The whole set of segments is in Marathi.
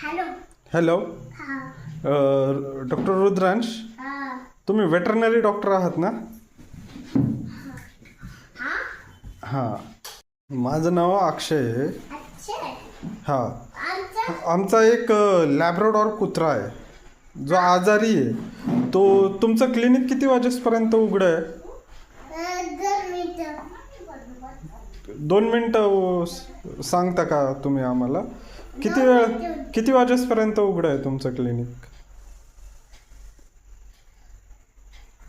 हॅलो. हॅलो हा. डॉक्टर रुद्रांश, हा. तुम्ही वेटरनरी डॉक्टर आहात ना? हा. हां, माझं नाव अक्षय आहे. अच्छा. हां, आमचा आमचा एक लॅब्राडॉर कुत्रा आहे जो आजारी आहे. तो तुमचं क्लिनिक किती वाजेपर्यंत उघडं आहे? 2 मिनिटं. 2 मिनटं सांगता का तुम्ही आम्हाला? किती वाजेपर्यंत उघडं आहे तुमचं क्लिनिक?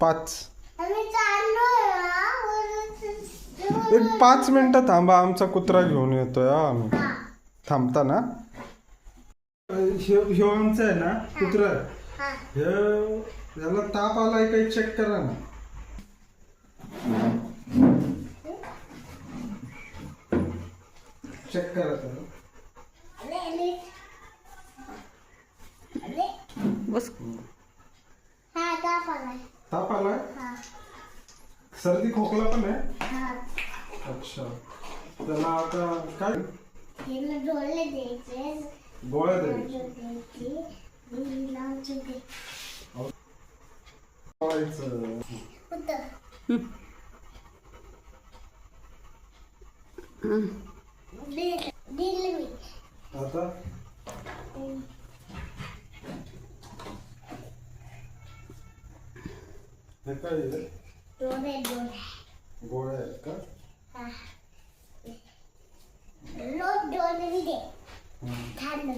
5. आम्ही चाललोय. एक 5 मिनटं थांबा, आमचा कुत्रा घेऊन येतोय. आम्ही थांबता ना? ह्यो आमचा आहे ना कुत्रा. ह्याला ताप आलाय काही चेक करा ना. चेक करा त्याला. बस. हा, ताप आलाय. ताप आलाय? हा. सर्दी खोकला पण आहे? हा. अच्छा, त्याला आता काय हिला डोळे द्यायचे. गोळ्या द्यायच्या? द्यायची. लावून दे. गोळ्याचं. कुठं? दिलं मी. आता हे काय आहे? डोळे. गोळ्या आहेत का? हा. रोज डोळे दे. खाल्लं.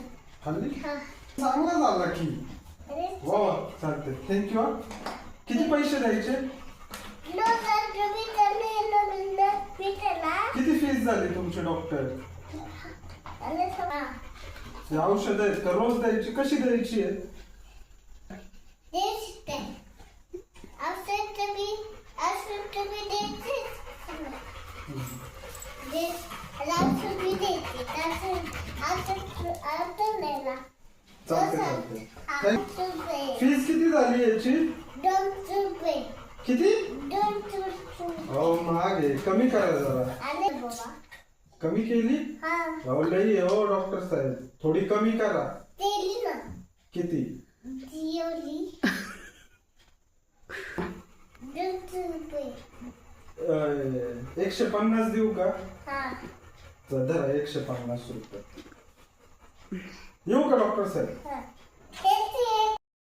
खाल्ली? हा. चांगला झाला की. अरे, वा वा, चालते. थँक्यू. किती पैसे द्यायचे? किती फीस झाली तुमची डॉक्टर? हे औषध आहेत का रोज द्यायची? कशी द्यायची आहे? चालते. फीस किती झाली याची? किती? हो, महाग आहे. कमी करा जरा. कमी केली? हो, लई आहे हो डॉक्टर साहेब. थोडी कमी करा. किती? 150 देऊ का? तर धरा 150 रुपये. येऊ का डॉक्टर साहेब?